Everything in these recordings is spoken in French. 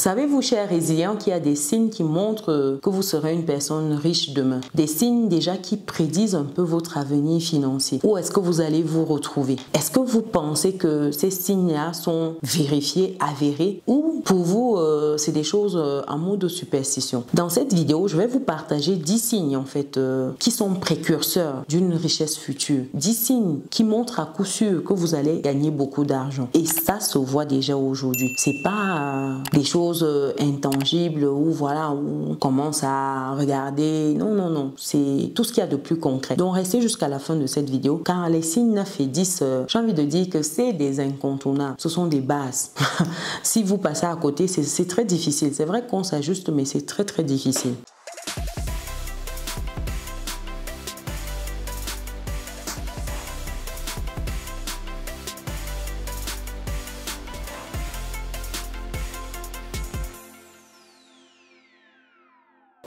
Savez-vous, chers résilients, qu'il y a des signes qui montrent que vous serez une personne riche demain? Des signes déjà qui prédisent un peu votre avenir financier. Où est-ce que vous allez vous retrouver? Est-ce que vous pensez que ces signes-là sont vérifiés, avérés, ou pour vous, c'est des choses en mode superstition? Dans cette vidéo, je vais vous partager 10 signes en fait qui sont précurseurs d'une richesse future. 10 signes qui montrent à coup sûr que vous allez gagner beaucoup d'argent. Et ça se voit déjà aujourd'hui. C'est pas des choses intangibles où voilà, où on commence à regarder. Non, non, non. C'est tout ce qu'il y a de plus concret. Donc restez jusqu'à la fin de cette vidéo car les signes 9 et 10, j'ai envie de dire que c'est des incontournables. Ce sont des bases. Si vous passez à côté, c'est très difficile. C'est vrai qu'on s'ajuste, mais c'est très très difficile.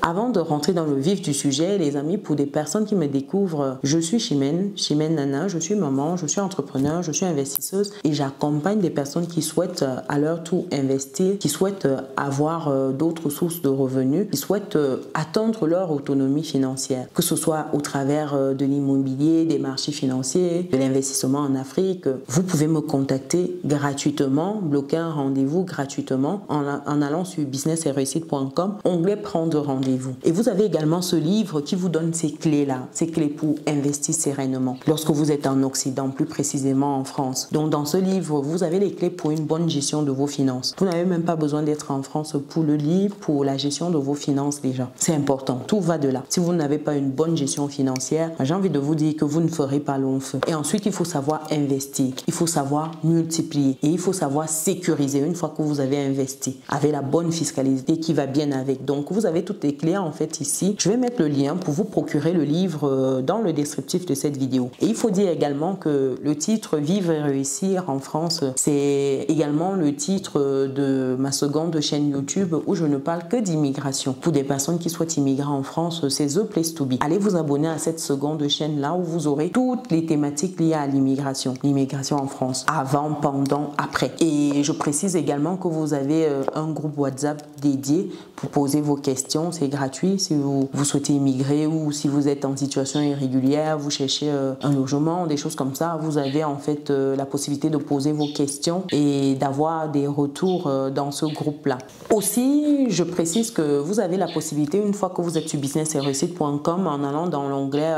Avant de rentrer dans le vif du sujet, les amis, pour des personnes qui me découvrent, je suis Chimène Nana, je suis maman, je suis entrepreneur, je suis investisseuse et j'accompagne des personnes qui souhaitent à leur tour investir, qui souhaitent avoir d'autres sources de revenus, qui souhaitent atteindre leur autonomie financière, que ce soit au travers de l'immobilier, des marchés financiers, de l'investissement en Afrique. Vous pouvez me contacter gratuitement, bloquer un rendez-vous gratuitement en allant sur business-et-réussite.com, onglet prendre rendez-vous. Et vous avez également ce livre qui vous donne ces clés-là, ces clés pour investir sereinement lorsque vous êtes en Occident, plus précisément en France. Donc dans ce livre, vous avez les clés pour une bonne gestion de vos finances. Vous n'avez même pas besoin d'être en France pour le lire, pour la gestion de vos finances déjà. C'est important, tout va de là. Si vous n'avez pas une bonne gestion financière, j'ai envie de vous dire que vous ne ferez pas long feu. Et ensuite, il faut savoir investir, il faut savoir multiplier et il faut savoir sécuriser une fois que vous avez investi avec la bonne fiscalité qui va bien avec. Donc vous avez toutes les clés en fait ici. Je vais mettre le lien pour vous procurer le livre dans le descriptif de cette vidéo. Et il faut dire également que le titre Vivre et réussir en France, c'est également le titre de ma seconde chaîne YouTube où je ne parle que d'immigration. Pour des personnes qui souhaitent immigrer en France, c'est The Place to Be. Allez vous abonner à cette seconde chaîne là où vous aurez toutes les thématiques liées à l'immigration. L'immigration en France, avant, pendant, après. Et je précise également que vous avez un groupe WhatsApp dédié pour poser vos questions. C'est gratuit si vous souhaitez immigrer ou si vous êtes en situation irrégulière, vous cherchez un logement, des choses comme ça. Vous avez en fait la possibilité de poser vos questions et d'avoir des retours dans ce groupe-là. Aussi, je précise que vous avez la possibilité, une fois que vous êtes sur business-et-réussite.com, en allant dans l'onglet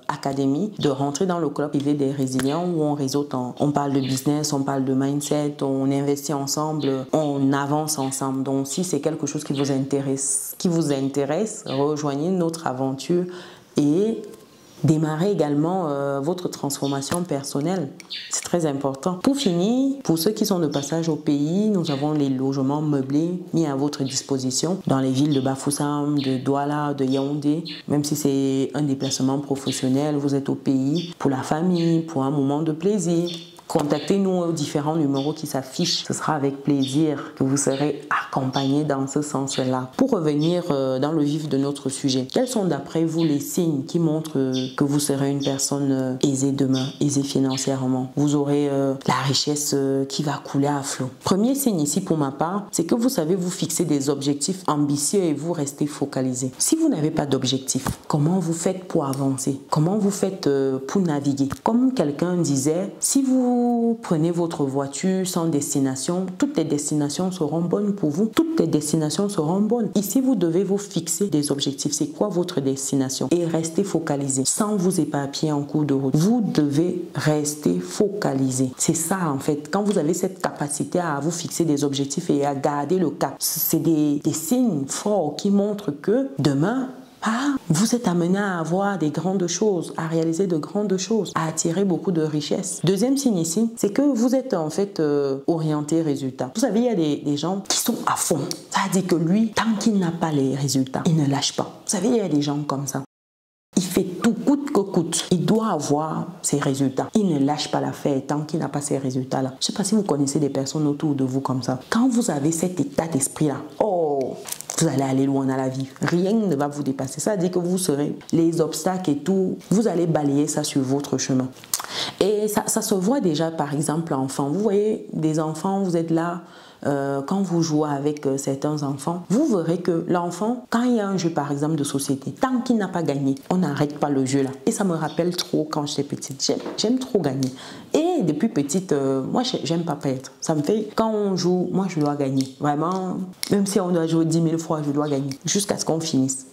Académie, de rentrer dans le club privé des résilients où on réseaute, on parle de business, on parle de mindset, on investit ensemble, on avance ensemble. Donc si c'est quelque chose qui vous intéresse, rejoignez notre aventure et démarrez également votre transformation personnelle. C'est très important. Pour finir, pour ceux qui sont de passage au pays, nous avons les logements meublés mis à votre disposition dans les villes de Bafoussam, de Douala, de Yaoundé. Même si c'est un déplacement professionnel, vous êtes au pays pour la famille, pour un moment de plaisir. Contactez-nous aux différents numéros qui s'affichent. Ce sera avec plaisir que vous serez accompagné dans ce sens-là. Pour revenir dans le vif de notre sujet, quels sont d'après vous les signes qui montrent que vous serez une personne aisée demain, aisée financièrement? Vous aurez la richesse qui va couler à flot. Premier signe ici pour ma part, c'est que vous savez vous fixer des objectifs ambitieux et vous restez focalisé. Si vous n'avez pas d'objectif, comment vous faites pour avancer? Comment vous faites pour naviguer? Comme quelqu'un disait, si vous prenez votre voiture sans destination, toutes les destinations seront bonnes pour vous. Toutes les destinations seront bonnes. Ici, vous devez vous fixer des objectifs. C'est quoi votre destination? Et rester focalisé, sans vous éparpiller en cours de route. Vous devez rester focalisé. C'est ça, en fait. Quand vous avez cette capacité à vous fixer des objectifs et à garder le cap, c'est des signes forts qui montrent que demain, vous êtes amené à avoir des grandes choses, à réaliser de grandes choses, à attirer beaucoup de richesses. Deuxième signe ici, c'est que vous êtes en fait orienté résultat. Vous savez, il y a des gens qui sont à fond. Ça veut dire que lui, tant qu'il n'a pas les résultats, il ne lâche pas. Vous savez, il y a des gens comme ça. Il fait tout coûte que coûte. Il doit avoir ses résultats. Il ne lâche pas l'affaire tant qu'il n'a pas ces résultats-là. Je ne sais pas si vous connaissez des personnes autour de vous comme ça. Quand vous avez cet état d'esprit-là, vous allez aller loin dans la vie. Rien ne va vous dépasser. Ça veut dire que vous serez les obstacles et tout. Vous allez balayer ça sur votre chemin. Et ça se voit déjà, par exemple, enfant. Vous voyez des enfants, vous êtes là, quand vous jouez avec certains enfants, vous verrez que l'enfant, quand il y a un jeu par exemple de société, tant qu'il n'a pas gagné, on n'arrête pas le jeu là. Et ça me rappelle trop quand j'étais petite. J'aime trop gagner. Et depuis petite, moi j'aime pas perdre. Ça me fait, quand on joue, moi je dois gagner. Vraiment, même si on doit jouer 10 000 fois, je dois gagner. Jusqu'à ce qu'on finisse.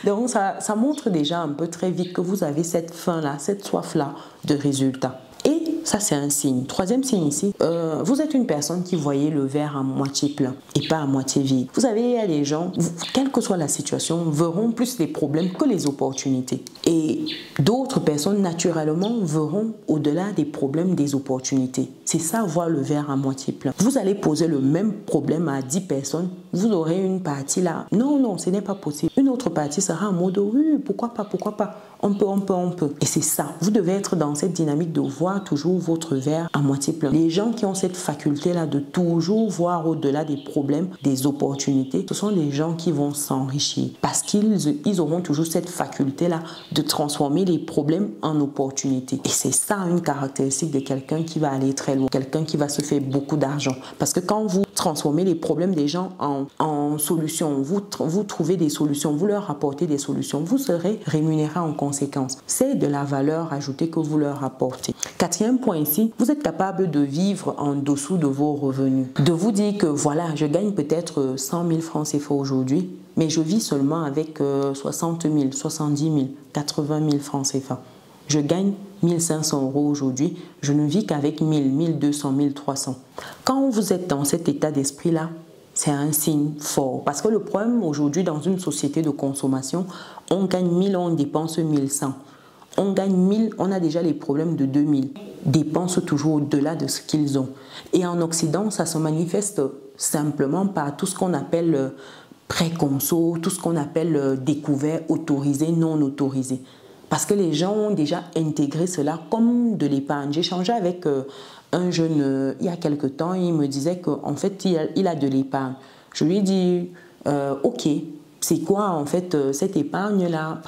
Donc ça montre déjà un peu très vite que vous avez cette faim-là, cette soif-là de résultats. Et ça, c'est un signe. Troisième signe ici, vous êtes une personne qui voyait le verre à moitié plein et pas à moitié vide. Vous savez, il y a des gens, quelle que soit la situation, verront plus les problèmes que les opportunités. Et d'autres personnes, naturellement, verront au-delà des problèmes des opportunités. C'est ça, voir le verre à moitié plein. Vous allez poser le même problème à 10 personnes, vous aurez une partie là. Non, non, ce n'est pas possible. Une autre partie sera en mode, oui, pourquoi pas, pourquoi pas. On peut. Et c'est ça. Vous devez être dans cette dynamique de voir toujours votre verre à moitié plein. Les gens qui ont cette faculté-là de toujours voir au-delà des problèmes, des opportunités, ce sont les gens qui vont s'enrichir parce qu'ils auront toujours cette faculté-là de transformer les problèmes en opportunités. Et c'est ça une caractéristique de quelqu'un qui va aller très loin, quelqu'un qui va se faire beaucoup d'argent. Parce que quand vous transformez les problèmes des gens en solutions, vous trouvez des solutions, vous leur apportez des solutions, vous serez rémunéré en conséquence. C'est de la valeur ajoutée que vous leur apportez. Quatrième point ici, vous êtes capable de vivre en dessous de vos revenus. De vous dire que voilà, je gagne peut-être 100 000 francs CFA aujourd'hui, mais je vis seulement avec 60 000, 70 000, 80 000 francs CFA. Je gagne 1 500 € aujourd'hui, je ne vis qu'avec 1 000, 1 200, 1 300. Quand vous êtes dans cet état d'esprit-là, c'est un signe fort. Parce que le problème aujourd'hui dans une société de consommation, on gagne 1 000, on dépense 1 100. On gagne 1 000, on a déjà les problèmes de 2 000. Dépensent toujours au-delà de ce qu'ils ont. Et en Occident, ça se manifeste simplement par tout ce qu'on appelle pré-conso, tout ce qu'on appelle découvert, autorisé, non autorisé. Parce que les gens ont déjà intégré cela comme de l'épargne. J'ai échangé avec un jeune il y a quelque temps, il me disait qu'en fait, il a de l'épargne. Je lui ai dit, ok, c'est quoi en fait cette épargne-là?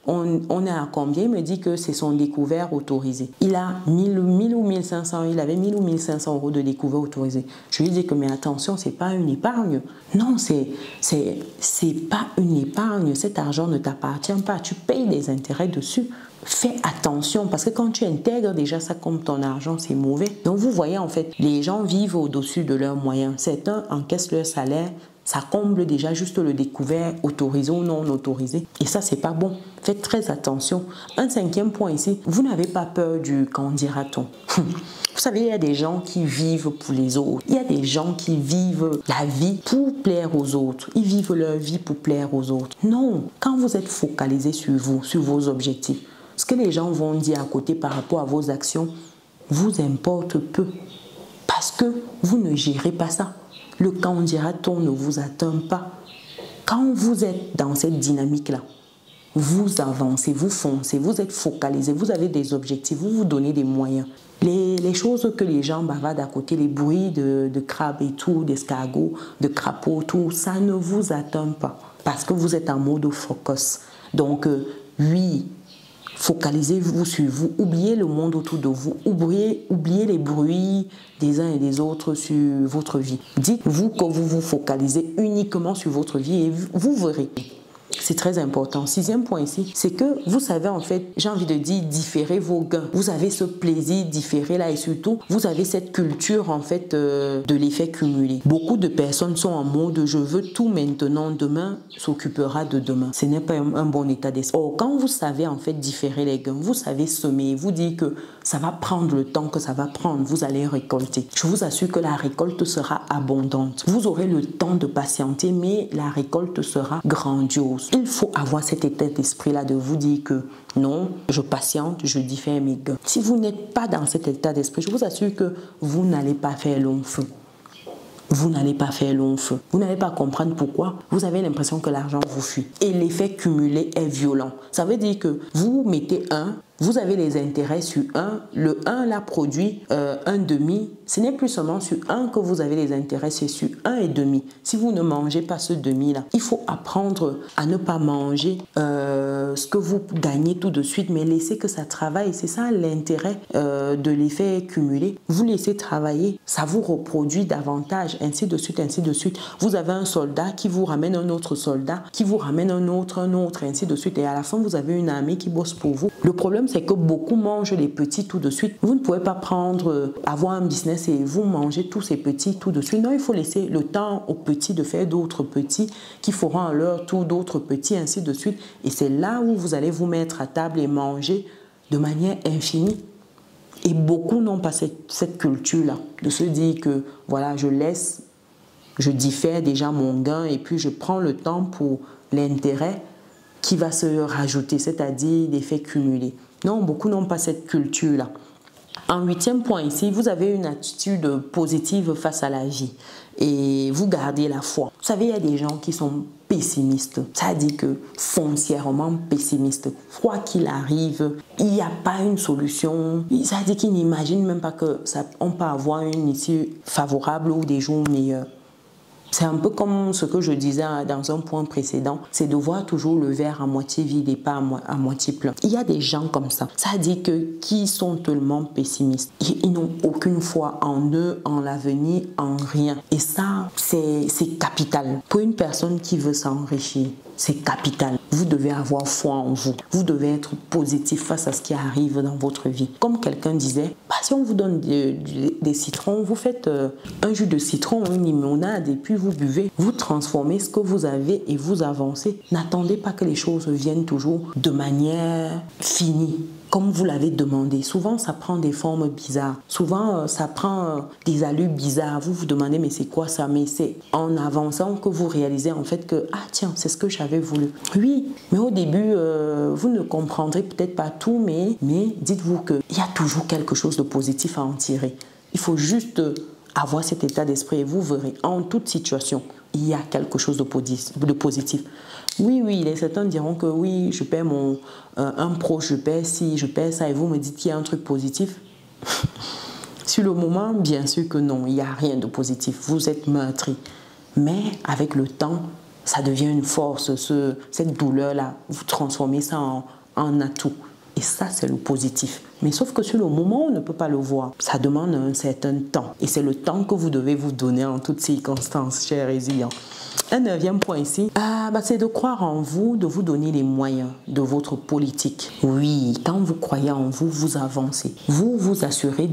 On est à combien? Il me dit que c'est son découvert autorisé. Il a 1000 ou 1500, il avait 1000 ou 1500 € de découvert autorisé. Je lui ai dit que mais attention, c'est pas une épargne. Non, c'est pas une épargne. Cet argent ne t'appartient pas. Tu payes des intérêts dessus. Fais attention parce que quand tu intègres déjà ça comme ton argent, c'est mauvais. Donc vous voyez en fait, les gens vivent au-dessus de leurs moyens. Certains encaissent leur salaire. Ça comble déjà juste le découvert autorisé ou non autorisé. Et ça, c'est pas bon. Faites très attention. Un cinquième point ici, vous n'avez pas peur du qu'en dira-t-on. Vous savez, il y a des gens qui vivent pour les autres. Il y a des gens qui vivent la vie pour plaire aux autres. Ils vivent leur vie pour plaire aux autres. Non, quand vous êtes focalisé sur vous, sur vos objectifs, ce que les gens vont dire à côté par rapport à vos actions vous importe peu. Parce que vous ne gérez pas ça. Le quand dira-t-on ne vous atteint pas. Quand vous êtes dans cette dynamique-là, vous avancez, vous foncez, vous êtes focalisé, vous avez des objectifs, vous vous donnez des moyens. Les choses que les gens bavardent à côté, les bruits de crabes et tout, d'escargots, de crapauds, tout, ça ne vous atteint pas. Parce que vous êtes en mode focus. Donc, oui, focalisez-vous sur vous, oubliez le monde autour de vous, oubliez les bruits des uns et des autres sur votre vie. Dites-vous que vous vous focalisez uniquement sur votre vie et vous verrez. C'est très important. Sixième point ici, c'est que vous savez en fait, j'ai envie de dire, différer vos gains. Vous avez ce plaisir différé là et surtout, vous avez cette culture en fait de l'effet cumulé. Beaucoup de personnes sont en mode je veux tout maintenant, demain s'occupera de demain. Ce n'est pas un bon état d'esprit. Or, quand vous savez en fait différer les gains, vous savez semer, vous dites que ça va prendre le temps que ça va prendre, vous allez récolter. Je vous assure que la récolte sera abondante. Vous aurez le temps de patienter, mais la récolte sera grandiose. Il faut avoir cet état d'esprit-là de vous dire que non, je patiente, je diffère mes gains. Si vous n'êtes pas dans cet état d'esprit, je vous assure que vous n'allez pas faire long feu. Vous n'allez pas faire long feu. Vous n'allez pas comprendre pourquoi. Vous avez l'impression que l'argent vous fuit. Et l'effet cumulé est violent. Ça veut dire que vous mettez un, vous avez les intérêts sur un, le 1 là produit un demi. Ce n'est plus seulement sur un que vous avez les intérêts, c'est sur un et demi. Si vous ne mangez pas ce demi là, il faut apprendre à ne pas manger ce que vous gagnez tout de suite, mais laissez que ça travaille. C'est ça l'intérêt de l'effet cumulé. Vous laissez travailler, ça vous reproduit davantage, ainsi de suite, ainsi de suite. Vous avez un soldat qui vous ramène un autre soldat, qui vous ramène un autre, ainsi de suite. Et à la fin, vous avez une armée qui bosse pour vous. Le problème, c'est que beaucoup mangent les petits tout de suite. Vous ne pouvez pas avoir un business et vous mangez tous ces petits tout de suite. Non, il faut laisser le temps aux petits de faire d'autres petits qui feront à leur tour d'autres petits, ainsi de suite. Et c'est là où vous allez vous mettre à table et manger de manière infinie. Et beaucoup n'ont pas cette culture-là, de se dire que voilà, je diffère déjà mon gain et puis je prends le temps pour l'intérêt qui va se rajouter, c'est-à-dire l'effet cumulé. Non, beaucoup n'ont pas cette culture-là. En 8e point ici, vous avez une attitude positive face à la vie et vous gardez la foi. Vous savez, il y a des gens qui sont pessimistes, ça dit que foncièrement pessimistes. Quoi qu'il arrive, il n'y a pas une solution. Ça dit qu'ils n'imaginent même pas qu'on peut avoir une issue favorable ou des jours meilleurs. C'est un peu comme ce que je disais dans un point précédent, c'est de voir toujours le verre à moitié vide et pas à moitié plein. Il y a des gens comme ça. Ça dit que qui sont tellement pessimistes. Ils n'ont aucune foi en eux, en l'avenir, en rien. Et ça, c'est capital. Pour une personne qui veut s'enrichir, c'est capital. Vous devez avoir foi en vous. Vous devez être positif face à ce qui arrive dans votre vie. Comme quelqu'un disait, si on vous donne des citrons, vous faites un jus de citron, une limonade et puis vous buvez. Vous transformez ce que vous avez et vous avancez. N'attendez pas que les choses viennent toujours de manière finie, comme vous l'avez demandé. Souvent, ça prend des formes bizarres. Souvent, ça prend des allures bizarres. Vous vous demandez, mais c'est quoi ça? Mais c'est en avançant que vous réalisez en fait que, ah tiens, c'est ce que j'avais voulu. Oui, mais au début, vous ne comprendrez peut-être pas tout, mais dites-vous qu'il y a toujours quelque chose de positif à en tirer. Il faut juste avoir cet état d'esprit et vous verrez, en toute situation, il y a quelque chose de positif. Oui, certains diront que oui, je perds un proche, je perds ci, je perds ça, et vous me dites qu'il y a un truc positif. Sur le moment, bien sûr que non, il n'y a rien de positif. Vous êtes meurtri. Mais avec le temps, ça devient une force. Cette douleur-là, vous transformez ça en atout. Et ça, c'est le positif. Mais sauf que sur le moment, on ne peut pas le voir. Ça demande un certain temps. Et c'est le temps que vous devez vous donner en toutes circonstances, chers résilients. Un 9e point ici, c'est de croire en vous, de vous donner les moyens de votre politique. Oui, quand vous croyez en vous, vous avancez. Vous vous assurez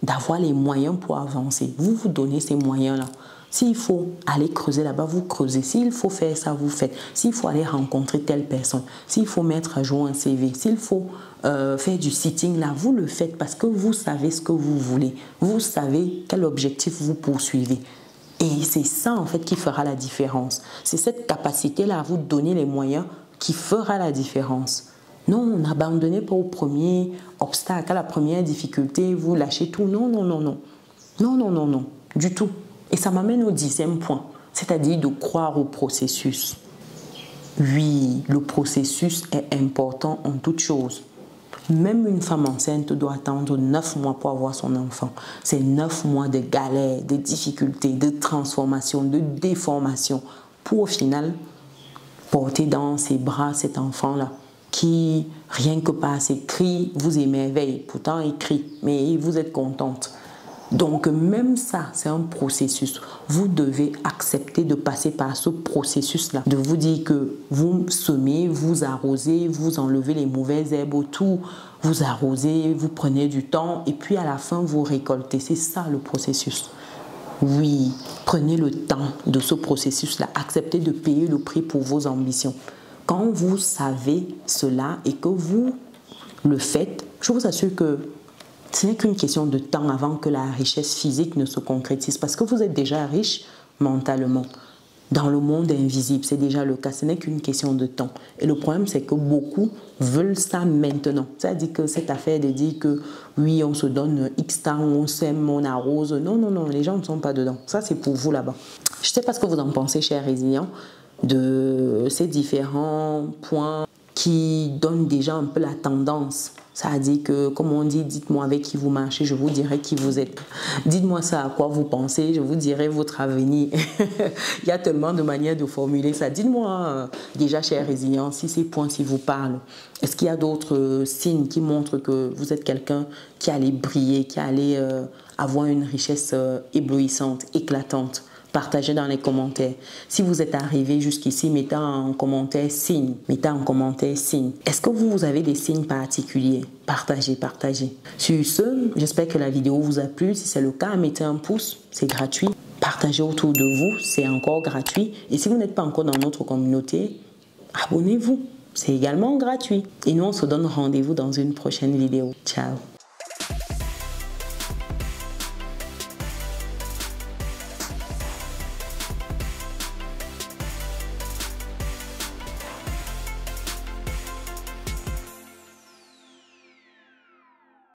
d'avoir les moyens pour avancer. Vous vous donnez ces moyens-là. S'il faut aller creuser là-bas, vous creusez. S'il faut faire ça, vous faites. S'il faut aller rencontrer telle personne, s'il faut mettre à jour un CV, s'il faut faire du sitting là, vous le faites parce que vous savez ce que vous voulez. Vous savez quel objectif vous poursuivez. Et c'est ça en fait qui fera la différence. C'est cette capacité-là à vous donner les moyens qui fera la différence. Non, n'abandonnez pas au premier obstacle, à la première difficulté, vous lâchez tout. Non. Non, du tout. Et ça m'amène au 10e point, c'est-à-dire de croire au processus. Oui, le processus est important en toute chose. Même une femme enceinte doit attendre 9 mois pour avoir son enfant. C'est 9 mois de galères, de difficultés, de transformation, de déformation pour au final porter dans ses bras cet enfant-là qui, rien que par ses cris, vous émerveille. Pourtant, il crie, mais vous êtes contente. Donc même ça, c'est un processus. Vous devez accepter de passer par ce processus-là, de vous dire que vous semez, vous arrosez, vous enlevez les mauvaises herbes autour, vous arrosez, vous prenez du temps et puis à la fin, vous récoltez. C'est ça le processus. Oui, prenez le temps de ce processus-là. Acceptez de payer le prix pour vos ambitions. Quand vous savez cela et que vous le faites, je vous assure que ce n'est qu'une question de temps avant que la richesse physique ne se concrétise parce que vous êtes déjà riche mentalement. Dans le monde invisible, c'est déjà le cas. Ce n'est qu'une question de temps. Et le problème, c'est que beaucoup veulent ça maintenant. C'est-à-dire que cette affaire de dire que oui, on se donne X temps, on sème, on arrose. Non, les gens ne sont pas dedans. Ça, c'est pour vous là-bas. Je ne sais pas ce que vous en pensez, chers résilients, de ces différents points qui donne déjà un peu la tendance. Ça veut dire que, comme on dit, dites-moi avec qui vous marchez, je vous dirai qui vous êtes. Dites-moi ça à quoi vous pensez, je vous dirai votre avenir. Il y a tellement de manières de formuler ça. Dites-moi déjà, chers résilients, si ces points si vous parlent. Est-ce qu'il y a d'autres signes qui montrent que vous êtes quelqu'un qui allait briller, qui allait avoir une richesse éblouissante, éclatante? Partagez dans les commentaires. Si vous êtes arrivé jusqu'ici, mettez en commentaire signe. Mettez en commentaire signe. Est-ce que vous avez des signes particuliers? Partagez, partagez. Sur ce, j'espère que la vidéo vous a plu. Si c'est le cas, mettez un pouce, c'est gratuit. Partagez autour de vous, c'est encore gratuit. Et si vous n'êtes pas encore dans notre communauté, abonnez-vous. C'est également gratuit. Et nous, on se donne rendez-vous dans une prochaine vidéo. Ciao.